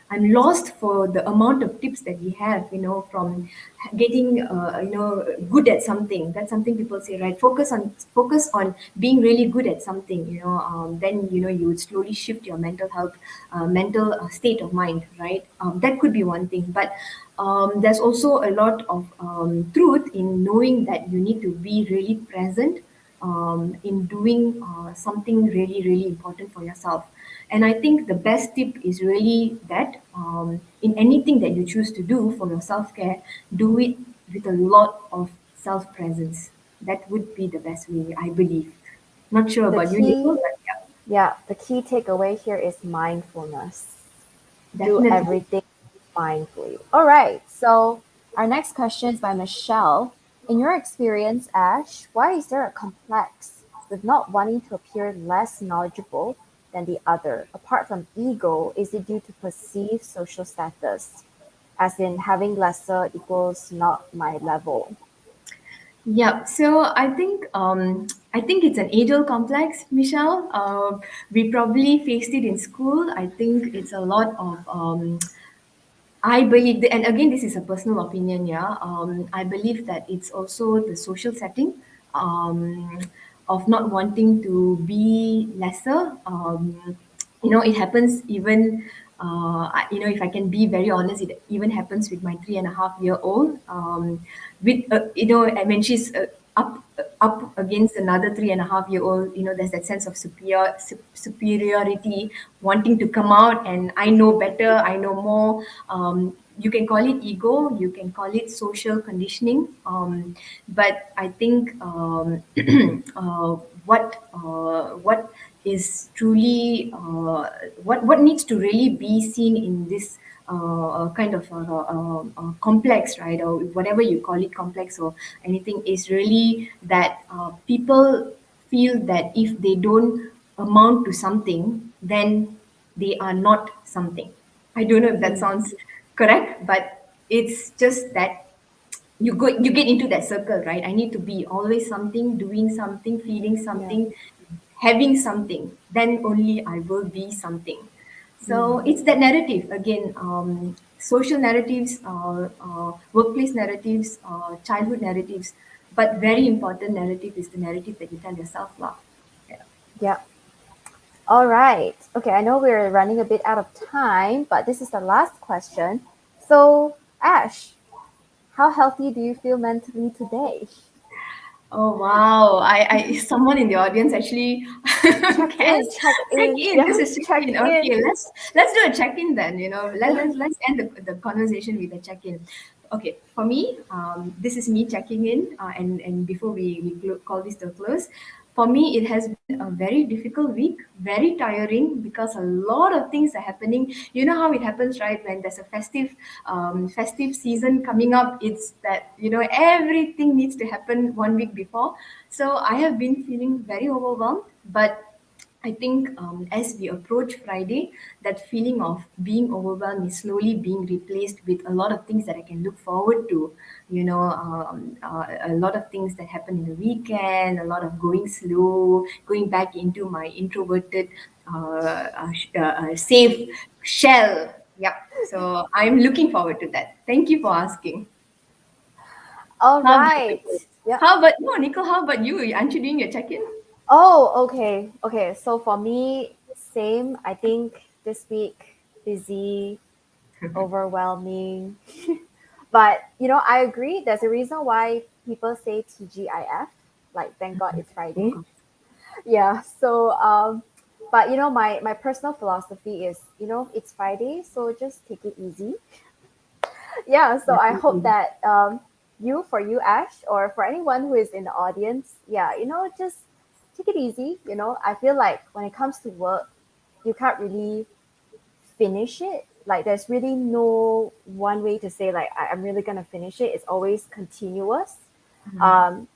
I'm lost for the amount of tips that we have, from getting good at something. That's something people say, right? Focus on being really good at something. Then you would slowly shift your mental health, mental state of mind, right? That could be one thing, but there's also a lot of truth in knowing that you need to be really present in doing something really, really important for yourself. And I think the best tip is really that in anything that you choose to do for your self care, do it with a lot of self presence. That would be the best way, I believe. Not sure The about you, Nicole, key, but yeah, yeah, the key takeaway here is mindfulness. Do definitely. everything mindfully. All right. So our next question is by Michelle. In your experience, Ash, why is there a complex with not wanting to appear less knowledgeable than the other? Apart from ego, is it due to perceived social status? As in having lesser equals not my level. Yeah, so I think it's an age-old complex, Michelle. We probably faced it in school. I think it's a lot of I believe, and again, this is a personal opinion, yeah. I believe that it's also the social setting um, of not wanting to be lesser. It happens even, if I can be very honest, it even happens with my 3.5 year old. When she's up against another 3.5 year old, there's that sense of superiority, wanting to come out, and I know better, I know more. You can call it ego, you can call it social conditioning, but I think what is truly what needs to really be seen in this kind of complex, right, or whatever you call it, complex or anything, is really that people feel that if they don't amount to something, then they are not something. I don't know if that Mm, sounds correct, but it's just that you get into that circle, right? I need to be always something, doing something, feeling yeah. something, having something, then only I will be something. So Mm, it's that narrative again, social narratives, workplace narratives, childhood narratives, but very important narrative is the narrative that you tell yourself, lah. Yeah. yeah. All right. Okay, I know we're running a bit out of time, but this is the last question. So, Ash, how healthy do you feel mentally today? Oh wow! I someone in the audience actually Check in, guess. check Check in. in. This Yeah, is check check in. in. Okay, let's do a check in then. Let's end the conversation with a check in. Okay, for me, this is me checking in, and before we call this the close. For me, it has been a very difficult week, very tiring because a lot of things are happening. You know how it happens, right? When there's a festive season coming up, it's that everything needs to happen 1 week before. So I have been feeling very overwhelmed, but I think as we approach Friday, that feeling of being overwhelmed is slowly being replaced with a lot of things that I can look forward to. A lot of things that happen in the weekend, a lot of going slow, going back into my introverted, safe shell. Yep. So I'm looking forward to that. Thank you for asking. All How about right. you? Yeah. How about no, Nicole? How about you? Aren't you doing your check-in? Oh, okay. Okay. So for me, same. I think this week, busy, overwhelming. But, I agree. There's a reason why people say TGIF, like, thank God it's Of Friday. course. Yeah. So, but, my personal philosophy is, it's Friday, so just take it easy. Yeah, so I hope Definitely. that for you, Ash, or for anyone who is in the audience, yeah, just take it easy. I feel like when it comes to work, you can't really finish it. Like, there's really no one way to say, like, I'm really gonna finish it. It's always continuous.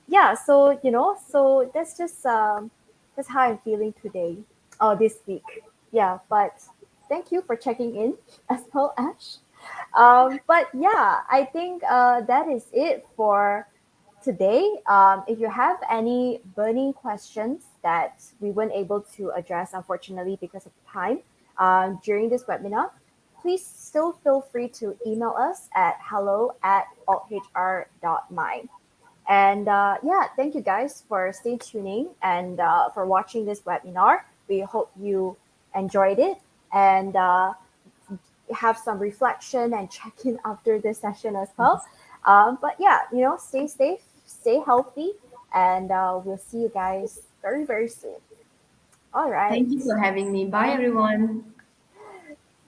Yeah, so so that's how I'm feeling today, or this week. Yeah, but thank you for checking in as well, Ash. But yeah, I think that is it for today. If you have any burning questions that we weren't able to address, unfortunately, because of time during this webinar, please still feel free to email us at hello@althr.my. And yeah, thank you guys for stay tuning and for watching this webinar. We hope you enjoyed it and have some reflection and check in after this session as well. But yeah, stay safe, stay healthy, and we'll see you guys very, very soon. All right. Thank you for having me. Bye, Bye. everyone.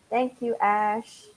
Thank you, Ash.